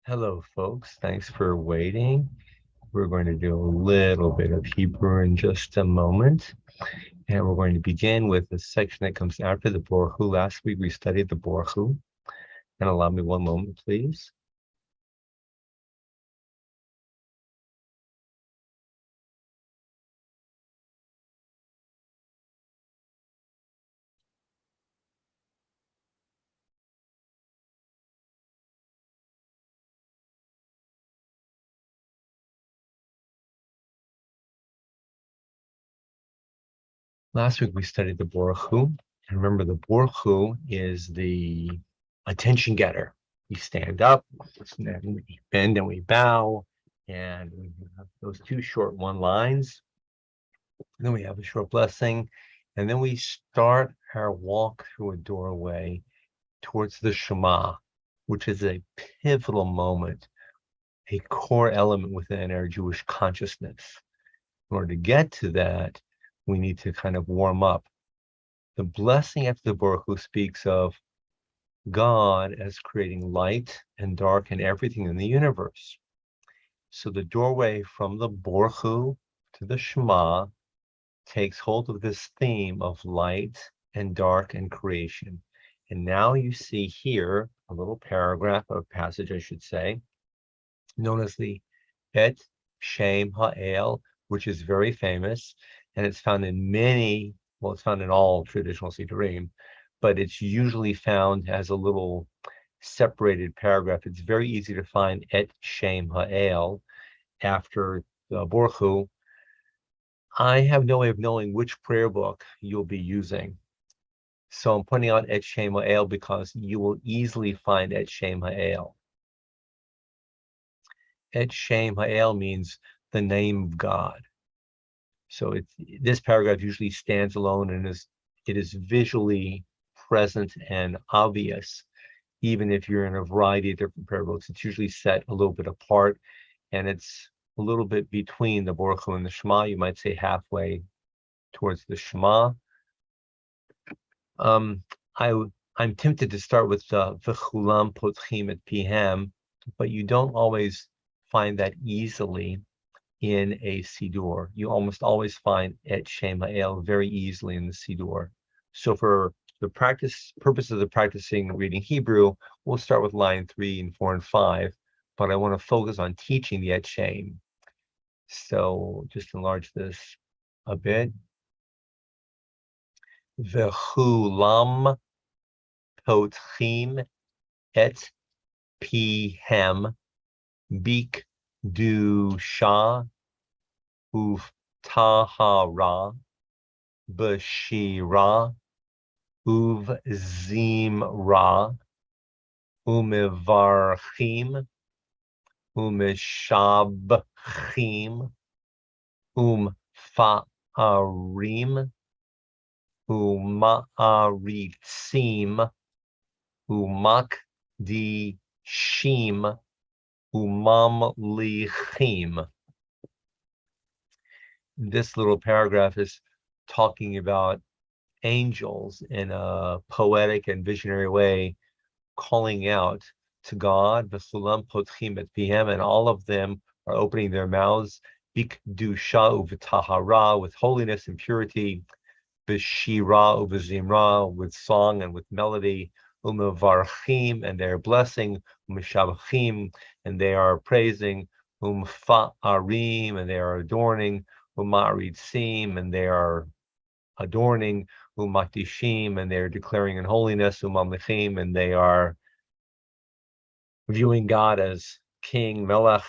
Hello, folks. Thanks for waiting. We're going to do a little bit of Hebrew in just a moment. And we're going to begin with the section that comes after the Baruch Hu. Last week we studied the Baruch Hu. And allow me one moment, please. Last week we studied the Baruch Hu. And remember, the Baruch Hu is the attention getter. We stand up, and then we bend and we bow, and we have those two short one lines. And then we have a short blessing, and then we start our walk through a doorway towards the Shema, which is a pivotal moment, a core element within our Jewish consciousness. In order to get to that, we need to kind of warm up. The blessing after the Baruch Hu speaks of God as creating light and dark and everything in the universe. So the doorway from the Baruch Hu to the Shema takes hold of this theme of light and dark and creation. And now you see here a little paragraph, or passage, I should say, known as the Et Shem Ha'el, which is very famous, and it's found in many, well, it's found in all traditional Siddurim, but it's usually found as a little separated paragraph. It's very easy to find Et Shem Ha'el after the Baruch Hu. I have no way of knowing which prayer book you'll be using. So I'm pointing out Et Shem Ha'el because you will easily find Et Shem Ha'el. Et Shem Ha'el means the name of God. So this paragraph usually stands alone and it is visually present and obvious, even if you're in a variety of different prayer books. It's usually set a little bit apart, and it's a little bit between the Baruch Hu and the Shema. You might say halfway towards the Shema. I'm tempted to start with V'chulam potchim et pihem, but you don't always find that easily in a Siddur. You almost always find Et Shem Ha'el very easily in the Siddur. So for the purpose of the practicing reading Hebrew, we'll start with line 3 and 4 and 5, but I want to focus on teaching the Et Shem. So just enlarge this a bit. V'chulam potchim et pihem bik dusha uvtahara b'shira uvzimra umevarchim umeshabchim umfa'arim uma'aritzim umakdishim umamlichim. This little paragraph is talking about angels in a poetic and visionary way, calling out to God, V'chulam potchim et pihem, and all of them are opening their mouths, bikdusha uv'tahara, with holiness and purity, b'shira uv'zimra, with song and with melody, umevarchim, and they are blessing, umeshabachim, and they are praising, umfa'arim, and they are adorning, umaritzim, and they are adorning, umatishim, and they are declaring in holiness, umamlichim, and they are viewing God as King, Melech.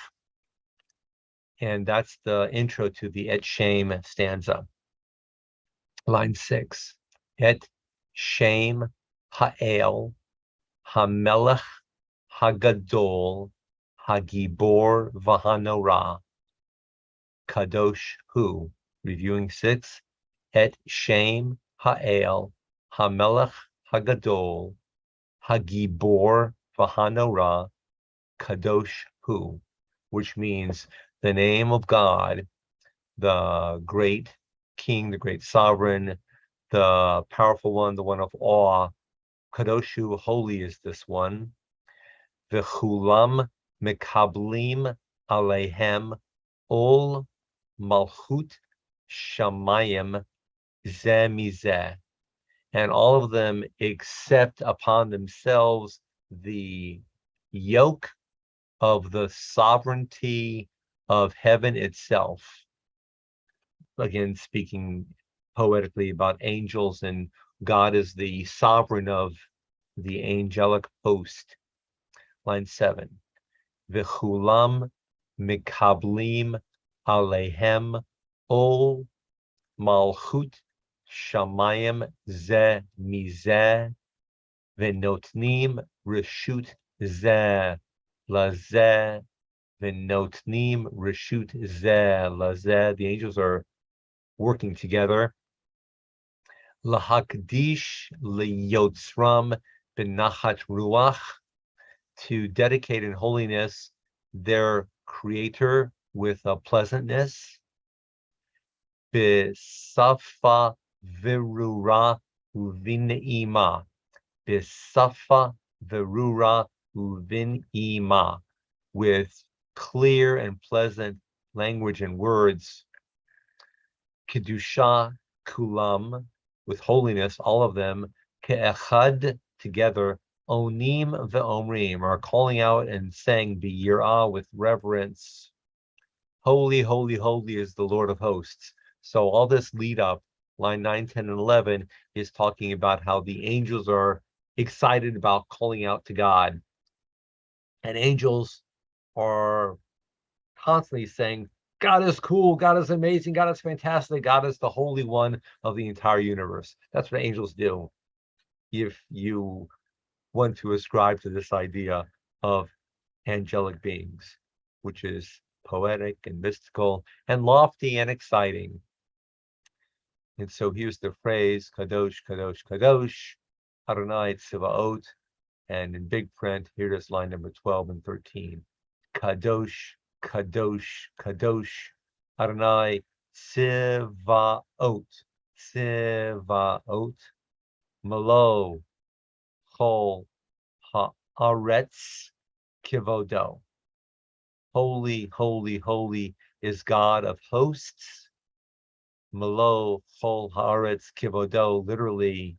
And that's the intro to the Et Shem stanza. Line 6. Et Shem Ha'el, HaMelech HaGadol, HaGibor V'Hanora, Kadosh Hu. Reviewing 6. Et Shem Ha'el, HaMelech HaGadol, HaGibor V'Hanora, Kadosh Hu, which means the name of God, the great King, the great sovereign, the powerful one, the one of awe. Kadosh Hu, holy is this one. V'chulam Mekablim Alehem Ol Malchut Shamayim Zeh Mizeh. And all of them accept upon themselves the yoke of the sovereignty of heaven itself. Again, speaking poetically about angels, and God is the sovereign of the angelic host. Line 7. V'chulam mikablim alehem ol malchut shamayim ze mizeh v'notnim reshut ze lazeh v'notnim reshut ze lazeh. The angels are working together. Lahakdish liyotzram benachat ruach, to dedicate in holiness their creator with a pleasantness. Bisafa virura uvinima. Bisafa virura uvinima. With clear and pleasant language and words. Kedusha kulam, with holiness, all of them. Ke'echad, together. Onim ve'omrim, are calling out and saying biyirah, with reverence. Holy, holy, holy is the Lord of hosts. So all this lead up, line 9, 10, and 11, is talking about how the angels are excited about calling out to God. And angels are constantly saying, God is cool, God is amazing, God is fantastic, God is the Holy One of the entire universe. That's what angels do. If you want to ascribe to this idea of angelic beings, which is poetic and mystical and lofty and exciting. And so here's the phrase, Kadosh, Kadosh, Kadosh, Adonai Tzivaot. And in big print, here it is, line number 12 and 13. Kadosh, Kadosh, Kadosh, Adonai Tzivaot, Tzivaot, Malo, Chol, Haaretz, Kivodo. Holy, holy, holy is God of hosts. Malo, Chol, Haaretz, Kivodo, literally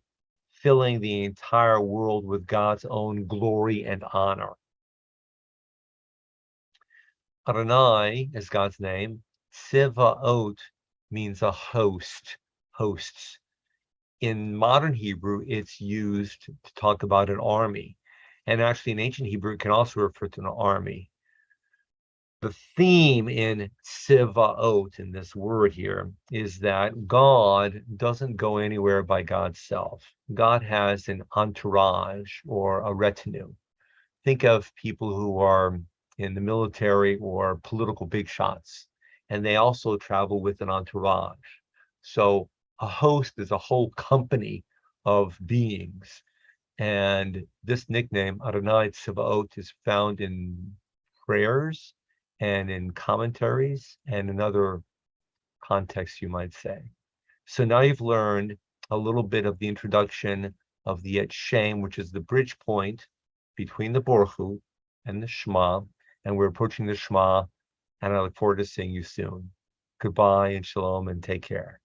filling the entire world with God's own glory and honor. Adonai is God's name. Tzivaot means a host, hosts. In modern Hebrew, it's used to talk about an army. And actually, in ancient Hebrew, it can also refer to an army. The theme in Tzivaot, in this word here, is that God doesn't go anywhere by God's self. God has an entourage or a retinue. Think of people who are in the military or political big shots, and they also travel with an entourage. So a host is a whole company of beings. And this nickname, Adonai Tzivaot, is found in prayers and in commentaries and in other contexts, you might say. So now you've learned a little bit of the introduction of the Et Shem, which is the bridge point between the Baruch Hu and the Shema. And we're approaching the Shema, and I look forward to seeing you soon. Goodbye and shalom, and take care.